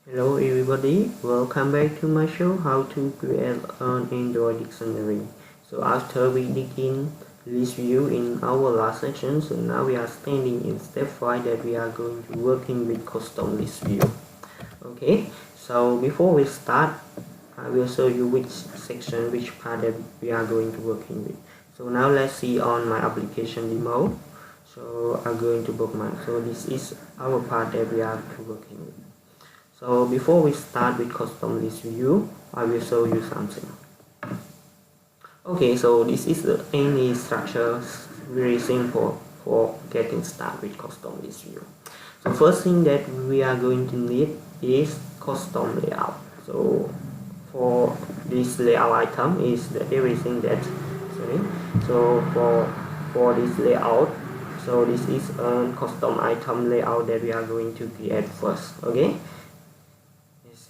Hello everybody, welcome back to my show how to create an Android dictionary. So after we dig in list view in our last section, so now we are standing in step 5 that we are going to working with custom list view. Okay, so before we start, I will show you which section, which part that we are going to working with. So now let's see on my application demo. So I'm going to bookmark. So this is our part that we are working with. So before we start with custom list view, I will show you something. Okay, so this is any structure, very simple for getting started with custom list view. So first thing that we are going to need is custom layout. So for this layout item is everything that so for this layout, so this is a custom item layout that we are going to create first. Okay.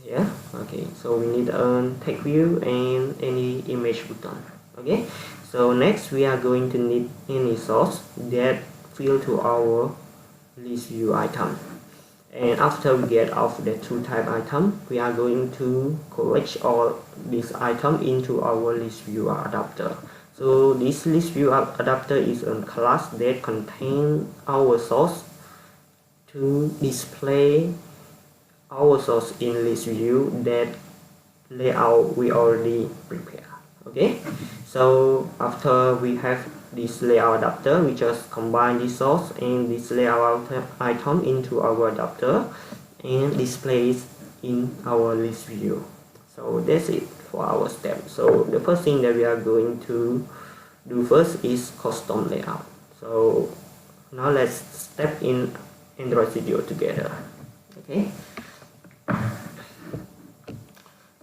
Yeah, okay, so we need a text view and any image button. Okay, so next we are going to need any source that fill to our list view item, and after we get off the two type item, we are going to collect all this item into our list view adapter. So this list view adapter is a class that contains our source to display our source in list view that layout we already prepare. Okay, so after we have this layout adapter, we just combine this source and this layout item into our adapter and display it in our list view. So that's it for our step. So the first thing that we are going to do first is custom layout. So now let's step in Android Studio together. Okay,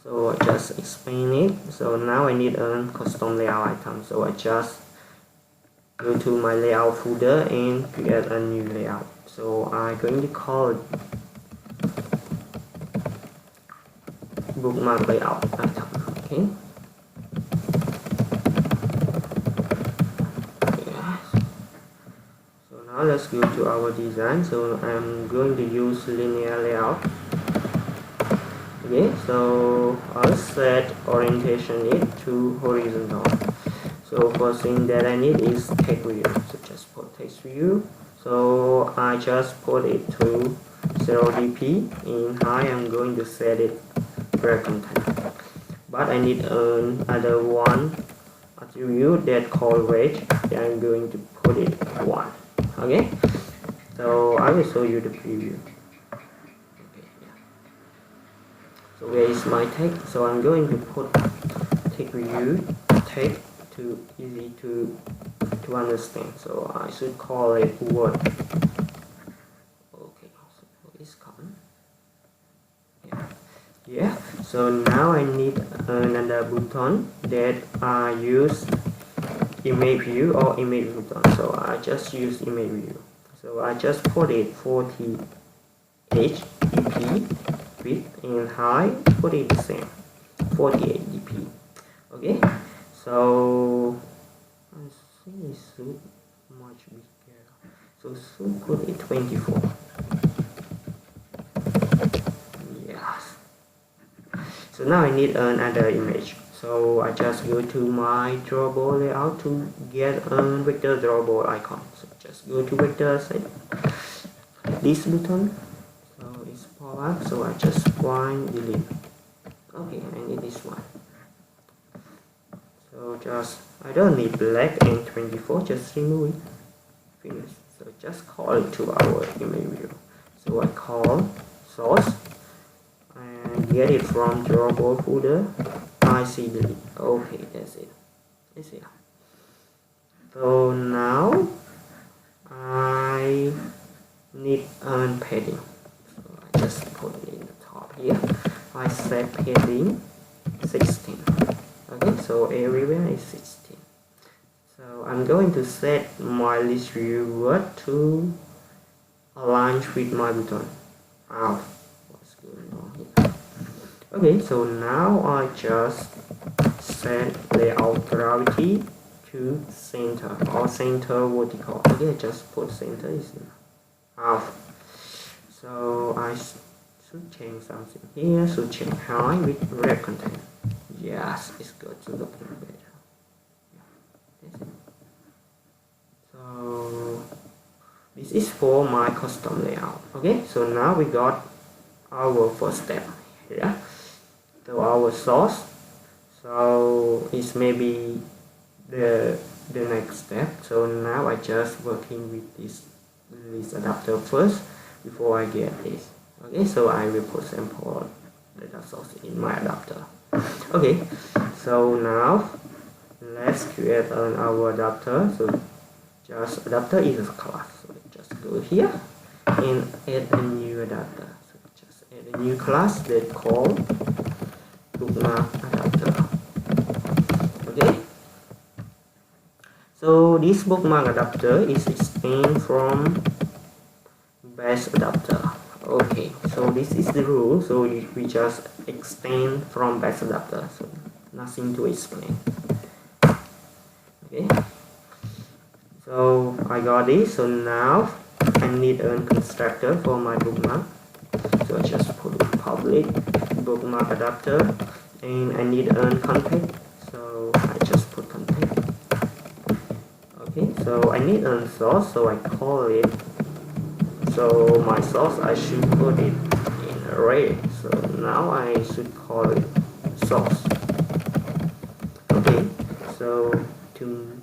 so I just explain it. So now I need a custom layout item, so I just go to my layout folder and create a new layout. So I'm going to call it bookmark layout item. Okay, so now let's go to our design. So I'm going to use linear layout. Okay, so I'll set orientation it to horizontal. So first thing that I need is text view. So just put text view. So I just put it to 0 dp. In high I'm going to set it break content. But I need another one attribute that called range. I'm going to put it 1. Okay, so I will show you the preview. So where is my text? So I'm going to put text view text to easy to understand. So I should call it word. Okay, so it's come. Yeah. So now I need another button that I use image view or image button. So I just use image view. So I just put it 40 dp. Width and height, put it the same, 48 dp. Okay, so I think it should much bigger, so should put it 24. Yes. So now I need another image. So I just go to my drawable layout to get a vector drawable icon. So just go to vector, set this button. So it's pop up, so I just find delete. Okay, I need this one. So just I don't need black and 24, just remove it. Finish. So just call it to our image view. So I call source and get it from drawable folder. I see delete. Okay, that's it. That's it. So now I need a padding. Just put it in the top here. I set padding 16. Okay, so everywhere is 16. So I'm going to set my list view word to align with my button. Wow, what's going on here? Okay, so now I just set layout gravity to center or center vertical. Okay, just put center is off. So I should change something here. Should change high with red content. Yes, it's good to looking better. That's it. So this is for my custom layout. Okay, so now we got our first step here. So our source. So it's maybe the next step. So now I just working with this list adapter first before I get this. Okay, so I will put sample data source in my adapter. Okay, so now let's create our adapter. So just adapter is a class. So just go here and add a new adapter. So just add a new class that called bookmark adapter. Okay. So this bookmark adapter is extended from base adapter. Okay, so this is the rule. So we just extend from base adapter. So nothing to explain. Okay. So I got this. So now I need a constructor for my bookmark. So I just put public bookmark adapter, and I need a context. So I just put context. Okay, so I need a source, so I call it. So my source, I should put it in array. So now I should call it source. Okay, so to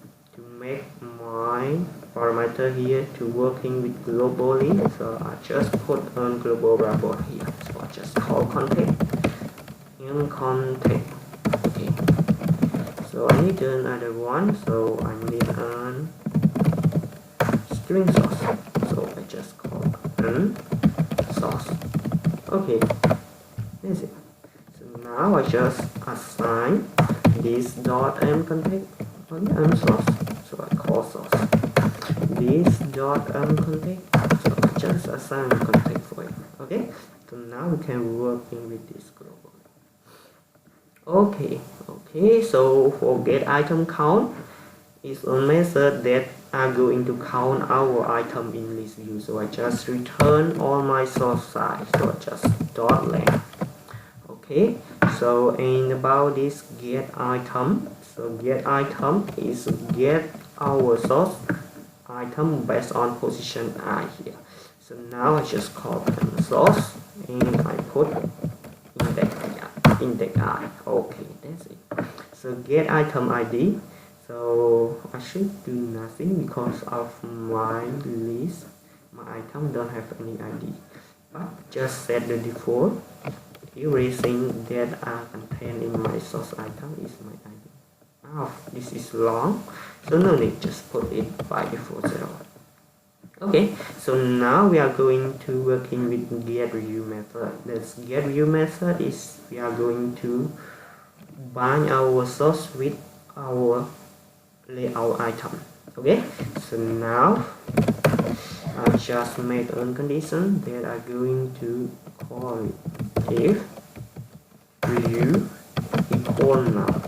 make my parameter here to working with globally, so I just put on global variable here. So I just call context and context. Okay, so I need another one. So I need a string source. So I just call source. Okay, that's it. So now I just assign this dot m context on the source. So I call source. This dot context. So I just assign context for it. Okay. So now we can working with this global. Okay. So for get item count is a method that are going to count our item in list view. So I just return all my source size. So I just dot length. Okay. So and about this get item. So get item is get our source item based on position I here. So now I just call source and I put index I. Okay, that's it. So get item ID. So I should do nothing because of my list. My item don't have any ID. But just set the default. Everything that are contained in my source item is my ID. Oh, this is long, so no need, just put it by default 0. Okay, so now we are going to working with getView method. This getView method is we are going to bind our source with our layout item. Okay, so now I just make a condition that I'm going to call it if view equal null.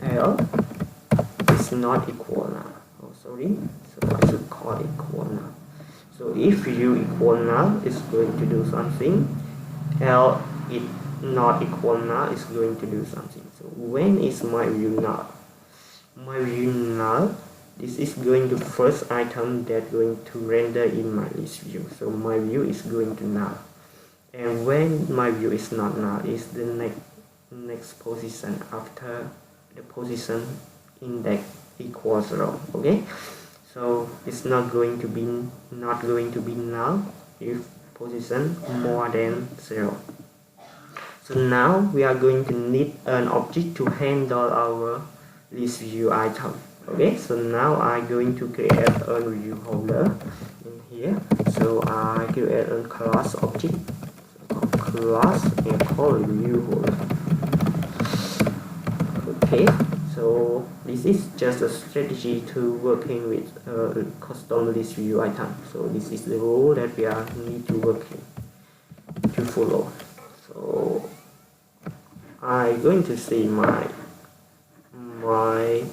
L is not equal now. Oh, sorry. So I should call it equal now. So if view equal null is going to do something. L is not equal null is going to do something. So when is my view null? My view null. This is going to first item that going to render in my list view. So my view is going to null. And when my view is not null, is the next position after the position index equals 0. Okay, so it's not going to be null if position more than 0. So now we are going to need an object to handle our list view item. Okay, so now I'm going to create a review holder in here. So I create a class object, so class and call review holder. Okay, so this is just a strategy to working with custom list view item. So this is the rule that we are need to working to follow. So I'm going to see my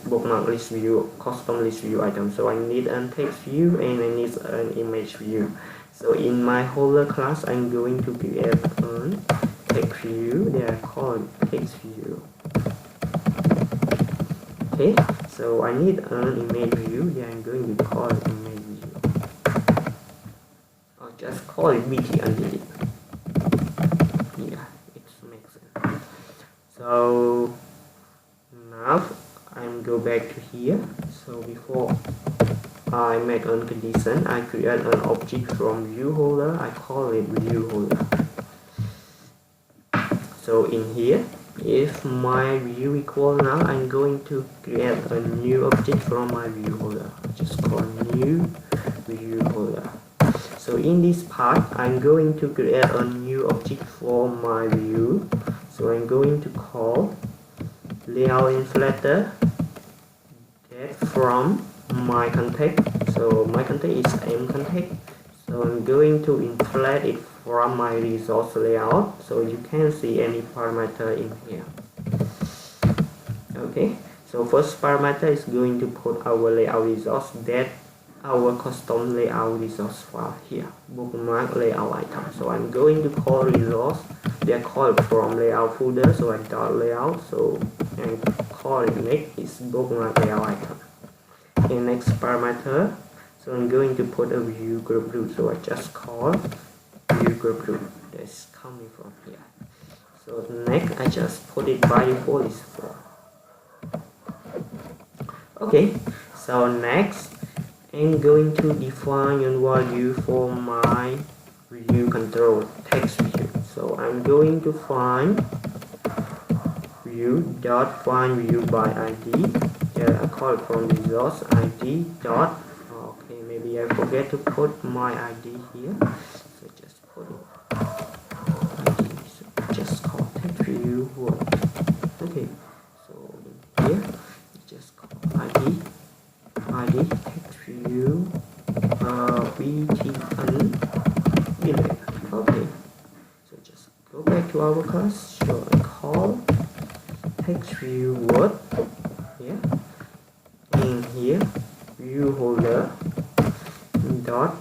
bookmark list view, custom list view item. So I need a text view and I need an image view. So in my holder class, I'm going to create a text view. They are called text view. Okay, so I need an image view. Then I'm going to call it image view. I'll just call it BT undelete. Yeah, it makes sense. So now I'm go back to here. So before I make a condition, I create an object from view holder. I call it view holder. So in here, if my view equal now, I'm going to create a new object from my view holder. I just call new view holder. So in this part, I'm going to create a new object for my view. So I'm going to call layout inflator get from my context. So my context is m context. So I'm going to inflate it from my resource layout, so you can see any parameter in here. Okay, so first parameter is going to put our layout resource, that our custom layout resource file here, bookmark layout item. So I'm going to call resource, they're called from layout folder, so I dot layout, so I call it next is bookmark layout item. And next parameter, so I'm going to put a view group root, so I just call view group root. That's coming from here. So next, I just put it by default is 4. Okay, so next, I'm going to define a value for my view control text view. So I'm going to find view dot find view by ID. Here I call it from resource ID dot. Okay, maybe I forget to put my ID here. So just put it ID. So just call text view word. Okay, so here just call ID text view BT undelete. Okay, so just go back to our class. So I call text view word here. In here, view holder dot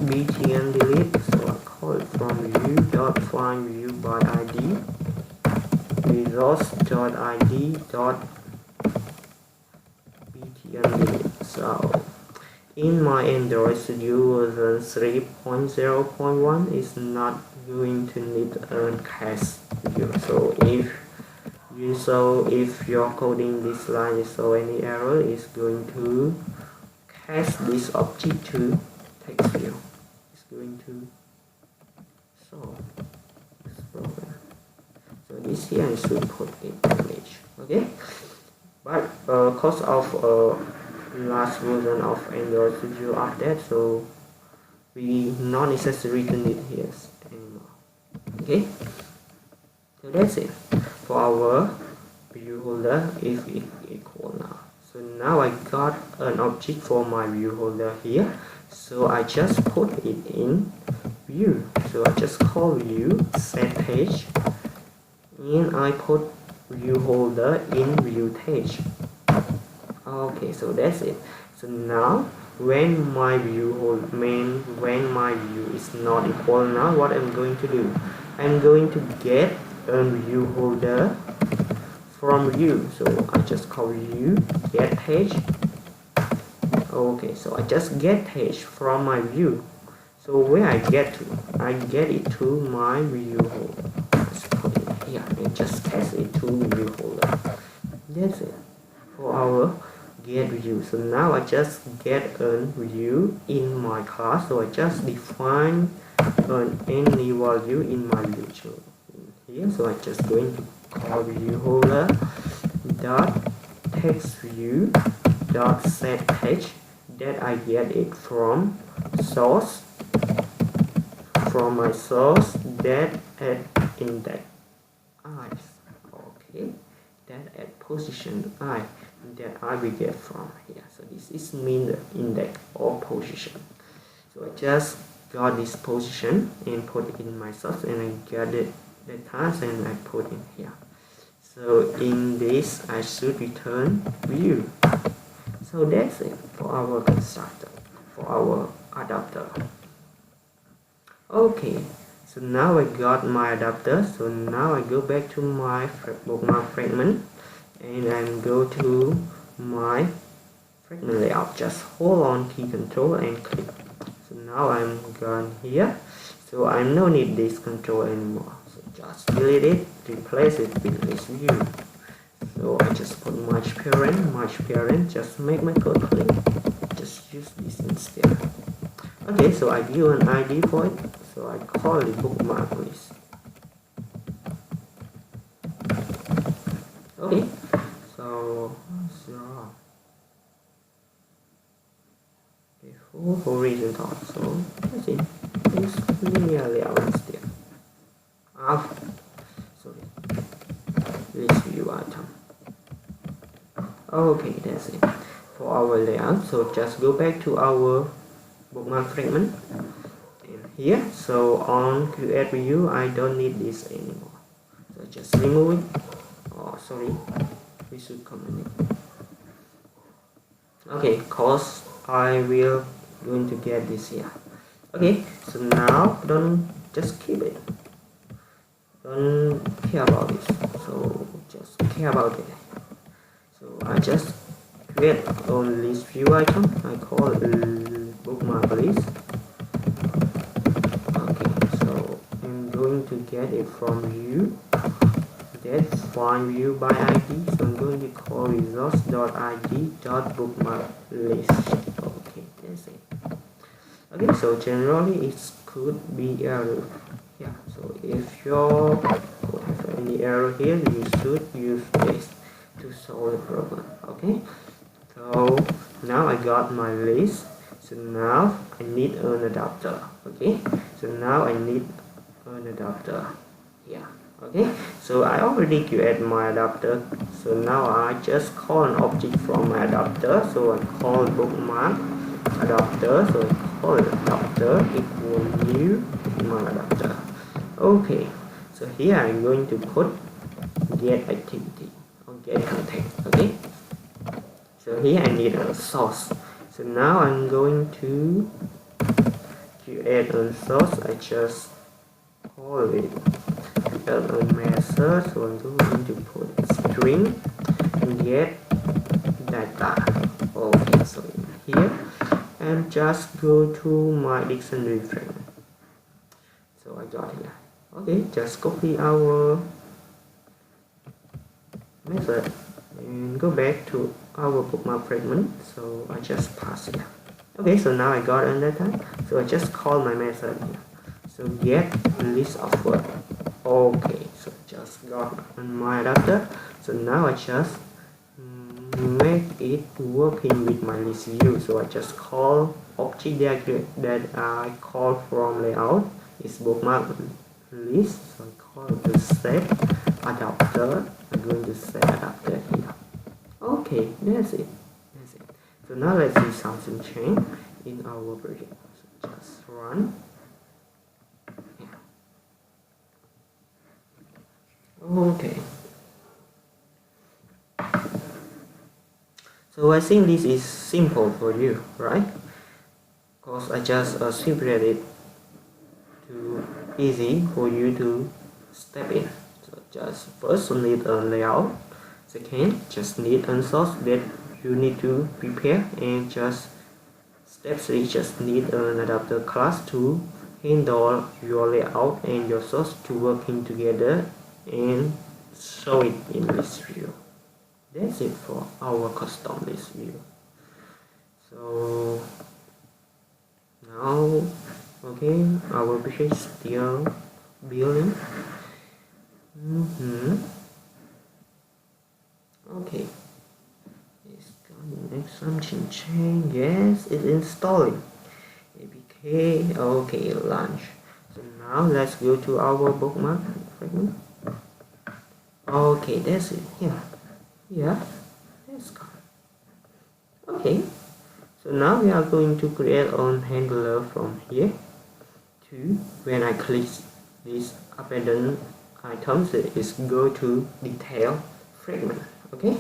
BT undelete. So I call it from view dot find view by ID resource dot ID dot BT undelete. So in my Android Studio version 3.0.1 is not going to need a cache view. So if you're coding this line is so any error, is going to cache this object to text view. It's going to solve this problem. So this here I should put it image. Okay, but because of last version of Android Studio update, so we not necessary to need here anymore. Okay, so that's it for our view holder if it equal now. So now I got an object for my view holder here, so I just put it in view. So I just call view set page and I put view holder in view page. Okay, so that's it. So now when my view is not equal, now what I'm going to do, I'm going to get a view holder from view. So I just call view get page. Okay, so I just get page from my view. So where I get to, I get it to my view holder. Let's put it here and just cast it to view holder. That's it for our get view. So now I just get a view in my class. So I just define any value in my view. So here, so I just going to call view holder dot text view dot set page, that I get it from source, from my source, that at index I. Okay, that at position I, that I will get from here. So this is mean the index or position. So I just got this position and put it in my source, and I get it the task and I put in here. So in this I should return view. So that's it for our constructor, for our adapter. Okay, so now I got my adapter. So now I go back to my bookmark fragment and then go to my fragment layout. Just hold on key control and click. So now I'm gone here. So I no need this control anymore. So just delete it, replace it with this view. So I just put merge parent, just make my code clean. Just use this instead. Okay, so I give an ID for it. So I call it bookmark list. Okay, so before horizontal, so let's see, it's linear layout instead. Sorry, list view item. Okay, that's it for our layout. So just go back to our bookmark fragment and here. So on create view, I don't need this anymore. So just remove it. Oh, sorry, we should comment it. Okay, cause I will going to get this here. Okay, so now don't just keep it. Don't care about this. So just care about it. So I just create on list view item. I call it bookmark list. Okay, so I'm going to get it from view. That's find view by ID. So I'm going to call results.id.bookmark list. Okay, that's it. Okay, so generally it could be error. Yeah, so if you have any error here, you should use this to solve the problem. Okay, so now I got my list. So now I need an adapter. Okay, so now I need an adapter here. Okay, so I already created my adapter. So now I just call an object from my adapter. So I call bookmark adapter. So I call adapter equal new bookmark adapter. Okay, so here I'm going to put get activity or get content. Okay, so here I need a source. So now I'm going to create a source. I just call it a method. So I'm going to put string and get data. Okay, so in here and just go to my dictionary fragment. So I got here. Okay, just copy our method and go back to our bookmark fragment. So I just pass it. Okay, so now I got an data. So I just call my method here. So get list of word. Okay, so just got on my adapter. So now I just make it working with my list view. So I just call object that I call from layout is bookmark list. So I call it the set adapter. I'm going to set adapter here. Okay, that's it. That's it. So now let's see something change in our project. So just run. Yeah. Okay. So I think this is simple for you, right? Because I just separated it to easy for you to step in. So just first you need a layout. Second, just need a source that you need to prepare, and just step 3, just need an adapter class to handle your layout and your source to working together and show it in list view. That's it for our custom list view. So now, okay, our page is still building. Okay, it's gonna make something change. Yes, it's installing. APK. Okay, launch. So now let's go to our bookmark fragment. Okay, that's it. Yeah, that's gone. Okay, so now we are going to create a handler from here to when I click this abandoned items, it is go to detail fragment. Okay,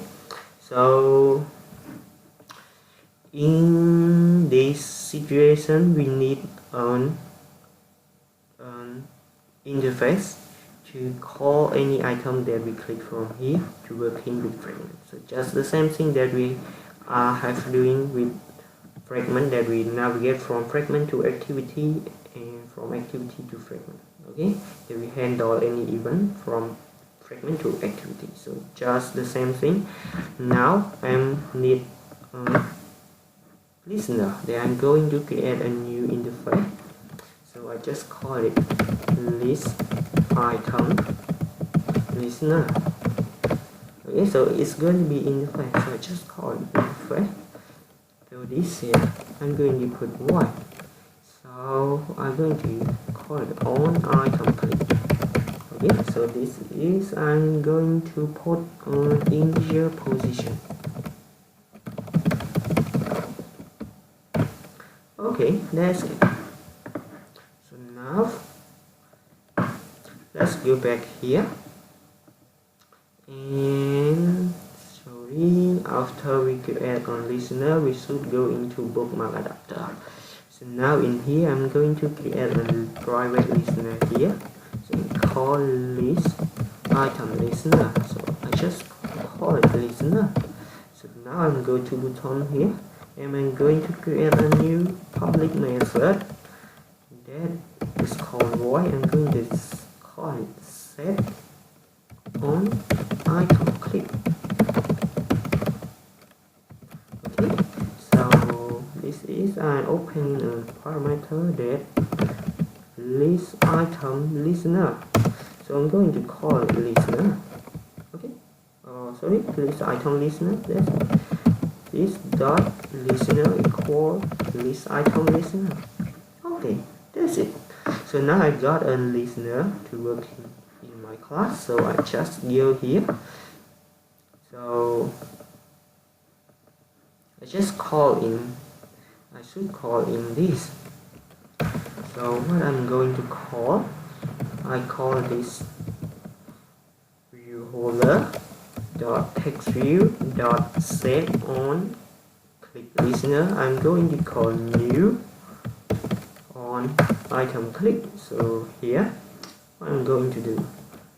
so in this situation we need an interface to call any item that we click from here to work in with Fragment. So just the same thing that we have doing with Fragment, that we navigate from Fragment to activity and from activity to Fragment. Okay, that we handle any event from Fragment to activity. So just the same thing. Now I need listener. Then I'm going to create a new interface. So I just call it list item listener. Okay, so it's going to be interface. So I just call it interface. So this here I'm going to put void. So I'm going to call it on item click. Okay, so this is I'm going to put on integer position. Okay, that's it. So now let's go back here, and sorry, after we create on listener we should go into bookmark adapter. So now in here I'm going to create a private listener here. So call list item listener. So I just call it listener. So now I'm going to button here, and I'm going to create a new public method that is called void. I'm going to call it set on item click. Okay, so this is I open a parameter that list item listener. So I'm going to call it listener. Okay, sorry, list item listener. That's this dot listener equal list item listener. Okay, that's it. So now I got a listener to work in my class. So I just go here. So I just call in. I should call in this. So what I'm going to call, I call this view holder dot text view dot set on click listener. I'm going to call new on item click. So here what I'm going to do,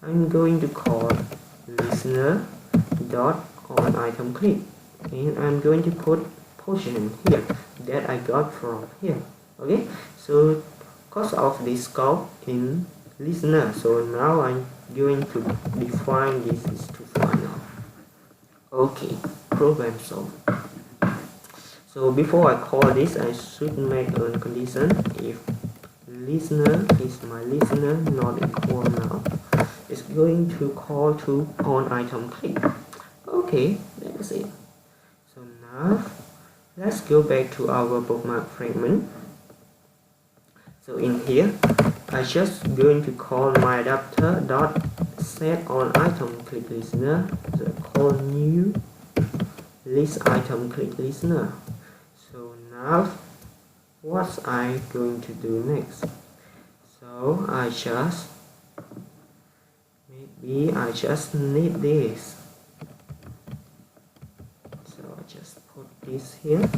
I'm going to call listener dot on item click, and I'm going to put position here that I got from here. Okay, so because of this scope in listener, so now I'm going to define this is to final. Okay, problem solved. So before I call this, I should make a condition. If listener is my listener not equal now, it's going to call to on item click. Okay, that's it. So now let's go back to our bookmark fragment. So in here I just going to call my adapter dot set on item click listener. So call new list item click listener. So now what I going to do next? So I just need this. So I just put this here.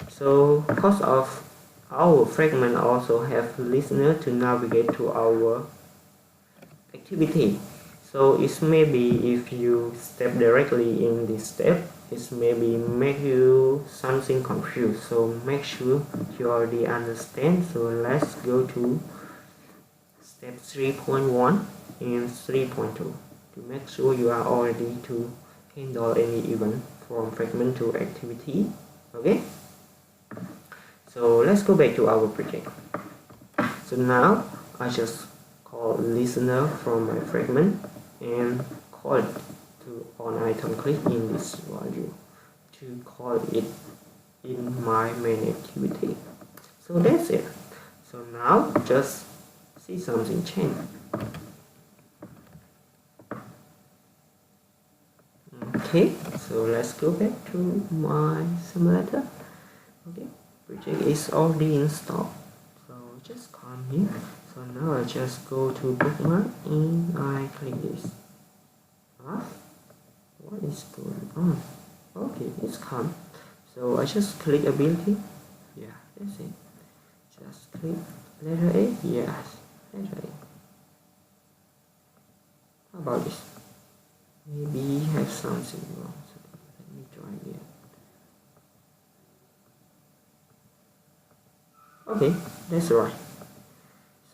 So because of our fragment also have listener to navigate to our activity. So it may be if you step directly in this step, it maybe make you something confused. So make sure you already understand. So let's go to step 3.1 and 3.2 to make sure you are all ready to handle any event from fragment to activity. Okay, so let's go back to our project. So now I just call listener from my fragment and call it to on item click in this value to call it in my main activity. So that's it. So now just see something change. Okay, so let's go back to my simulator. Okay, project is already installed. So just come here. So now I just go to bookmark and I click this. What is going on? Okay, it's come. So I just click ability. Yeah, that's it. Just click letter A. Yes, letter A. How about this? Maybe have something wrong. So let me try again. Okay, that's right.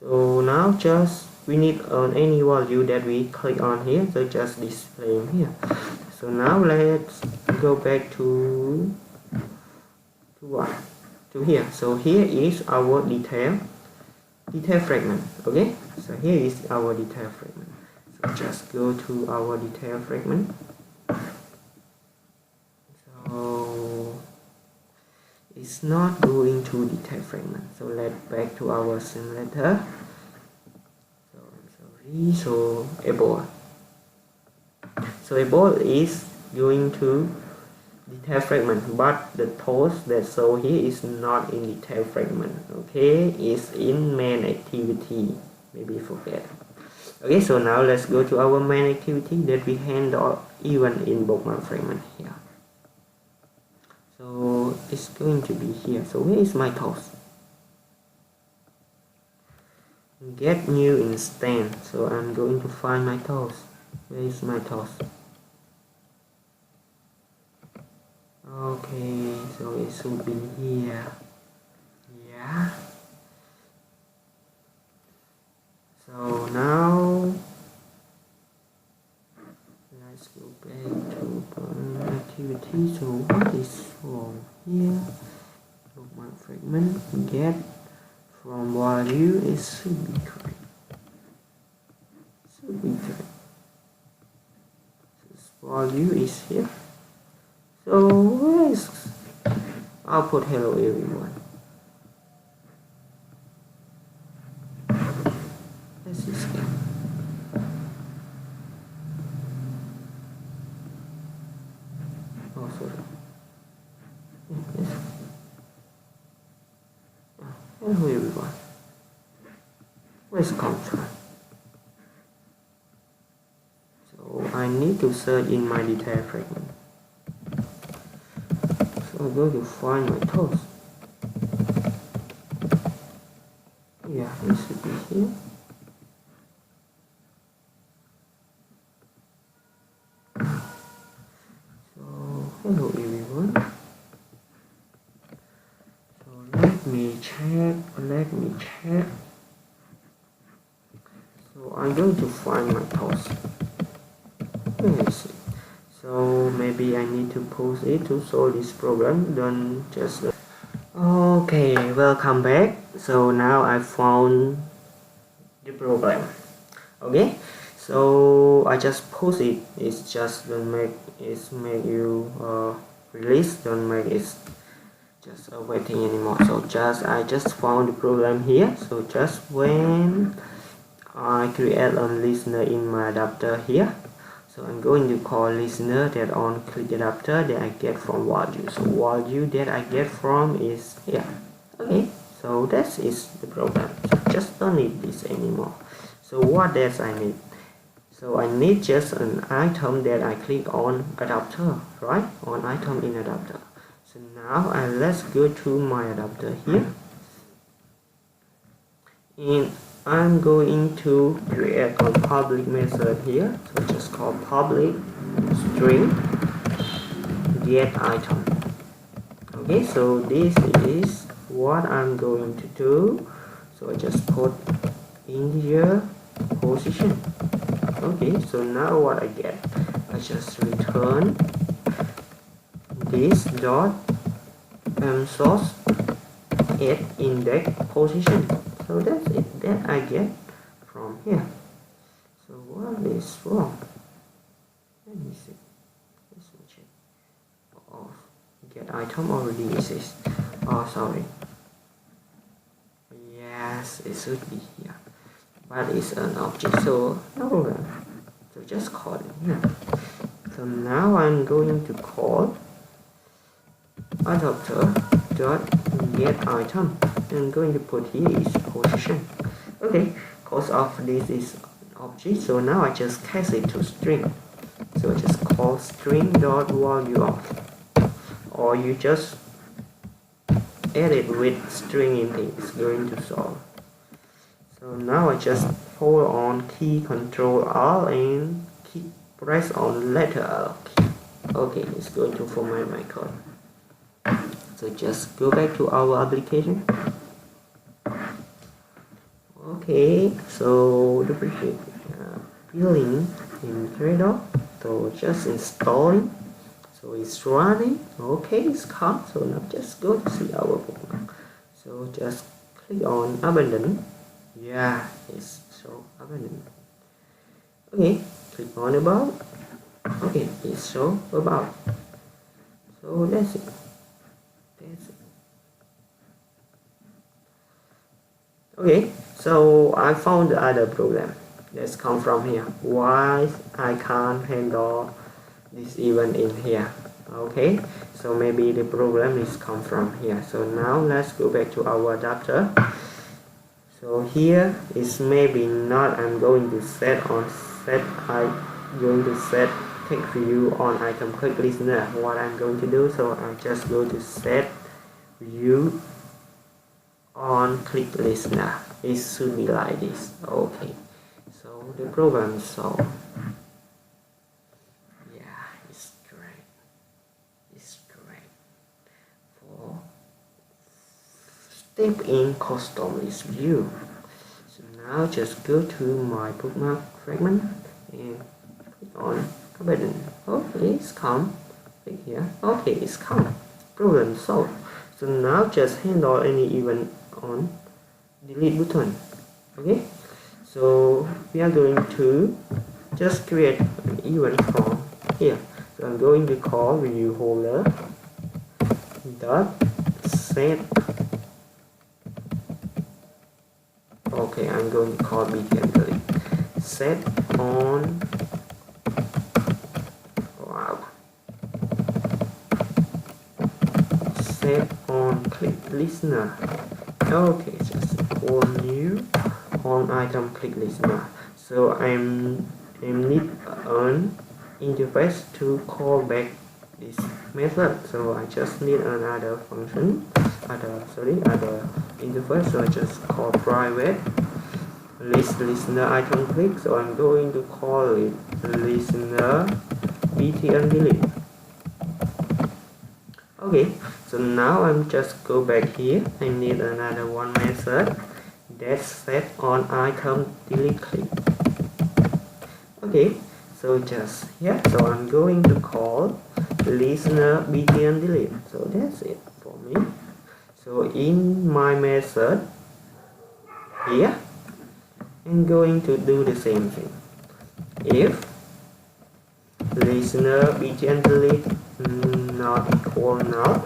So now just we need any value that we click on here, so just display here. So now let's go back to what? To here. So here is our detail fragment. Okay, so here is our detail fragment. So just go to our detail fragment. So it's not going to detail fragment. So let's back to our simulator. So I'm sorry. So able. So able is going to detail fragment, but the tools that show here is not in detail fragment. Okay, it's in main activity. Maybe forget. Okay, so now let's go to our main activity that we handle even in bookmark fragment here. So it's going to be here. So where is my tools? Get new instance. So I'm going to find my tools. Where is my tools? Okay, so it should be here. Yeah. So now let's go back to the activity. So what is wrong here? Bookmark fragment get from value is should be correct. Should be correct. This value is here. So where is output hello everyone? This is here. Oh, sorry. Yes. Hello everyone. Where's contract? So I need to search in my detail fragment. So I'm going to find my tools. Yeah, it should be here. So hello everyone. So let me check. So I'm going to find my tools. Where is it? So maybe I need to post it to solve this problem. Don't just okay, welcome back. So now I found the problem. Okay, so I just post it. It's just don't make you release, don't make it just waiting anymore. So I just found the problem here. So just when I create a listener in my adapter here, so I'm going to call listener that on click adapter that I get from value. So value that I get from is here. Okay, so that is the problem. So just don't need this anymore. So what else I need? So I need just an item that I click on adapter, right? On item in adapter. So now let's go to my adapter here. And I'm going to create a public method here. So just call public string get item. Okay, so this is what I'm going to do. So I just put integer position. Okay, so now what I get? I just return this dot source at index position. So that's it that I get from here. So what is wrong? Let me see. Let's check. Oh, get item already exists. Oh, sorry. Yes, it should be here, but it's an object, so no problem. So just call it here. So now I'm going to call adapter dot get item. I'm going to put here is position. Okay, because of this is an object, so now I just cast it to string. So I just call string dot value or you just edit with string index, it's going to solve. So now I just hold on key Control Alt and press on letter L key. Okay, it's going to format my code. So just go back to our application. Okay, so duplicate building in Gradle. So just installing. So it's running. Okay, it's come. So now just go to see our bookmark. So just click on abandon. Yeah, it's so abandoned. Okay, click on about. Okay, it's show about. So that's it. That's it. Okay, so I found the other problem that's come from here. Why I can't handle this event in here? Okay, so maybe the problem is come from here. So now let's go back to our adapter. So here is maybe not. I'm going to set text view on item click listener. What I'm going to do, so I just go to set view on click listener. It should be like this. Okay, so the problem is solved. Yeah, it's great. It's great. For step in custom list view. So now just go to my bookmark fragment and click on abandon. Okay, it's come. Click here. Okay, it's come. Problem solved. So now just handle any event on delete button. Okay, so we are going to just create an event from here. So I'm going to call view holder dot set. Okay, I'm going to call btn delete set on. Wow. Set on click listener. Okay, just equal new on item click listener. So I need an interface to call back this method. So I just need another function, other interface. So I just call private list listener item click. So I'm going to call it listener btn delete. Okay, so now I'm just go back here. I need another one method that's set on item delete click. Okay, so just here. So I'm going to call listener btn delete. So that's it for me. So in my method here, I'm going to do the same thing. If listener btn delete not equal null,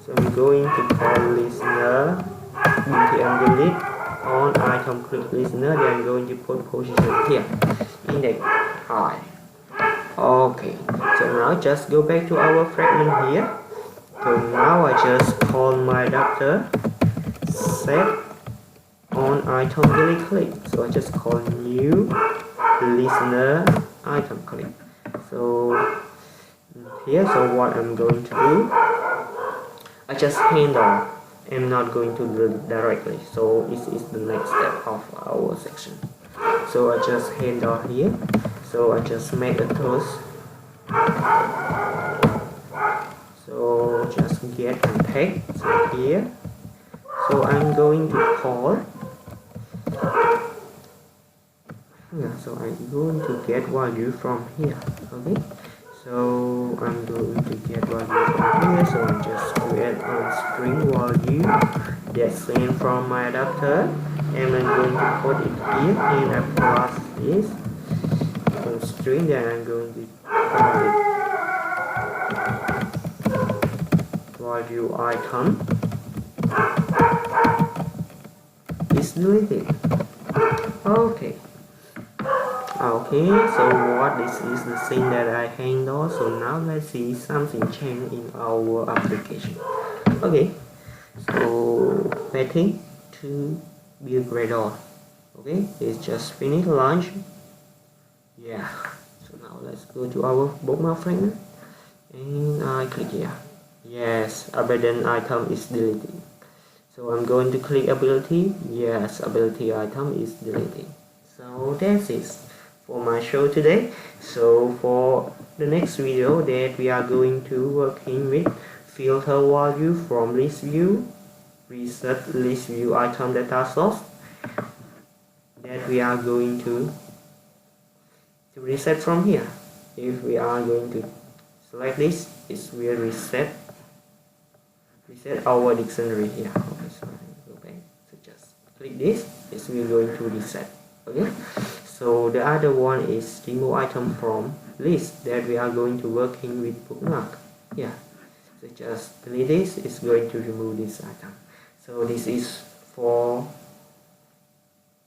so I'm going to call listener btn delete on item click listener. Then I'm going to put position here, index I. Okay, so now just go back to our fragment here. So now I just call my adapter set on item delete click. So I just call new listener item click. So here, so what I'm going to do, I just handle. I'm not going to do it directly. So this is the next step of our section. So I just handle here. So I just make a toast. So just get context. So here. So I'm going to call. Yeah, so I'm going to get value from here. Okay. So I'm going to get value from here. So I just create a string value that's sent from my adapter, and I'm going to put it here, and I pass this string. Then I'm going to call it value item is deleted. Okay. Okay, so what this is the thing that I handle. So now let's see something change in our application. Okay, so setting to build Gradle. Okay, it's just finished launch. Yeah, so now let's go to our bookmark fragment and I click here. Yes, abandoned item is deleting. So I'm going to click ability. Yes, ability item is deleting. So that's it for my show today. So for the next video that we are going to working with filter value from list view, reset list view item data source, that we are going to reset from here. If we are going to select this, it will reset our dictionary here. Okay, so go back. So just click this, it will going to reset. Okay, so the other one is remove item from list that we are going to working with bookmark. Yeah, so just delete this, it's going to remove this item. So this is for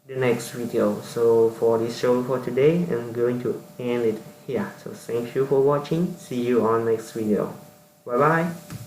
the next video. So for this show for today, I'm going to end it here. So thank you for watching. See you on next video. Bye bye.